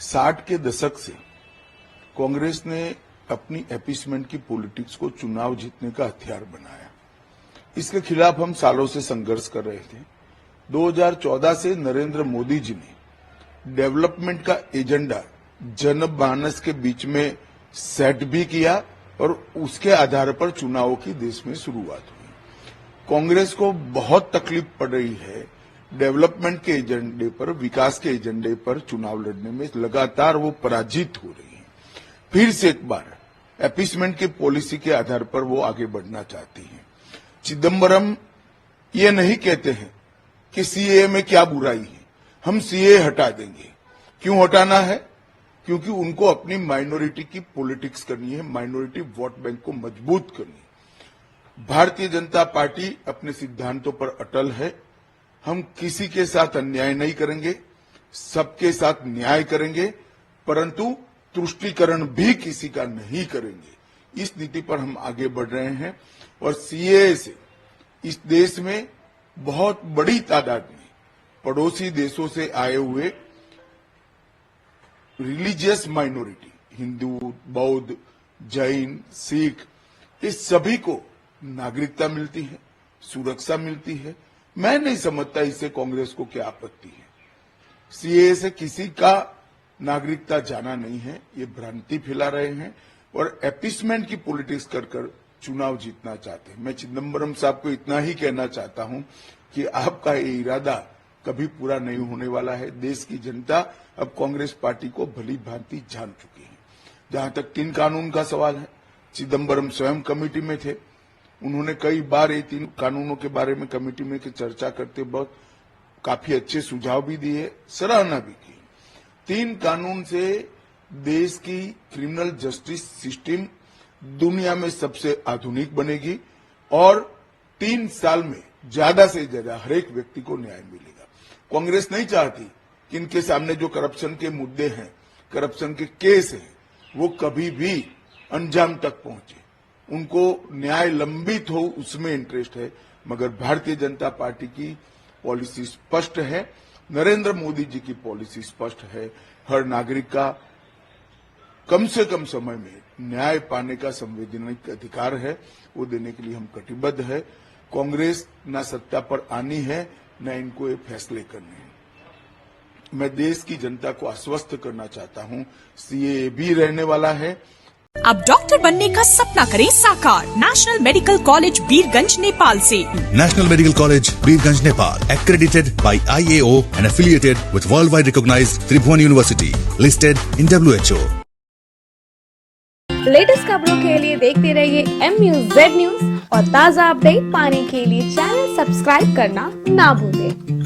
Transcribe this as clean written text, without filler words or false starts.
60 के दशक से कांग्रेस ने अपनी अपीसमेंट की पॉलिटिक्स को चुनाव जीतने का हथियार बनाया। इसके खिलाफ हम सालों से संघर्ष कर रहे थे। 2014 से नरेंद्र मोदी जी ने डेवलपमेंट का एजेंडा जनमानस के बीच में सेट भी किया और उसके आधार पर चुनावों की देश में शुरुआत हुई। कांग्रेस को बहुत तकलीफ पड़ रही है डेवलपमेंट के एजेंडे पर, विकास के एजेंडे पर चुनाव लड़ने में। लगातार वो पराजित हो रही है। फिर से एक बार अपीसमेंट की पॉलिसी के आधार पर वो आगे बढ़ना चाहती है। चिदम्बरम ये नहीं कहते हैं कि सीएए में क्या बुराई है, हम सीएए हटा देंगे। क्यों हटाना है? क्योंकि उनको अपनी माइनॉरिटी की पॉलिटिक्स करनी है, माइनॉरिटी वोट बैंक को मजबूत करनी है। भारतीय जनता पार्टी अपने सिद्धांतों पर अटल है। हम किसी के साथ अन्याय नहीं करेंगे, सबके साथ न्याय करेंगे, परंतु तुष्टीकरण भी किसी का नहीं करेंगे। इस नीति पर हम आगे बढ़ रहे हैं और सीएए से इस देश में बहुत बड़ी तादाद में पड़ोसी देशों से आए हुए रिलीजियस माइनॉरिटी, हिंदू, बौद्ध, जैन, सिख, इस सभी को नागरिकता मिलती है, सुरक्षा मिलती है। मैं नहीं समझता इससे कांग्रेस को क्या आपत्ति है। सीएए से किसी का नागरिकता जाना नहीं है, ये भ्रांति फैला रहे हैं और अपीसमेंट की पॉलिटिक्स कर चुनाव जीतना चाहते हैं। मैं चिदम्बरम साहब को इतना ही कहना चाहता हूं कि आपका ये इरादा कभी पूरा नहीं होने वाला है। देश की जनता अब कांग्रेस पार्टी को भली भांति जान चुकी है। जहां तक 3 कानून का सवाल है, चिदम्बरम स्वयं कमेटी में थे। उन्होंने कई बार ये 3 कानूनों के बारे में कमेटी में चर्चा करते बहुत काफी अच्छे सुझाव भी दिए, सराहना भी की। 3 कानून से देश की क्रिमिनल जस्टिस सिस्टम दुनिया में सबसे आधुनिक बनेगी और 3 साल में ज्यादा से ज्यादा हर एक व्यक्ति को न्याय मिलेगा। कांग्रेस नहीं चाहती कि इनके सामने जो करप्शन के मुद्दे हैं, करप्शन के केस हैं, वो कभी भी अंजाम तक पहुंचे। उनको न्याय लंबित हो, उसमें इंटरेस्ट है। मगर भारतीय जनता पार्टी की पॉलिसी स्पष्ट है, नरेंद्र मोदी जी की पॉलिसी स्पष्ट है। हर नागरिक का कम से कम समय में न्याय पाने का संवैधानिक अधिकार है, वो देने के लिए हम कटिबद्ध है। कांग्रेस न सत्ता पर आनी है, न इनको ये फैसले करने हैं। मैं देश की जनता को आश्वस्त करना चाहता हूं, सीएए भी रहने वाला है। अब डॉक्टर बनने का सपना करें साकार national medical college Birgunj Nepal से। National Medical College, Birganj, Nepal, accredited by IAO and affiliated with worldwide recognized Tribhuvan University, listed in WHO. Latest खबरों के लिए देखते रहिए MUZ न्यूज और ताज़ा अपडेट पाने के लिए चैनल सब्सक्राइब करना ना भूलें।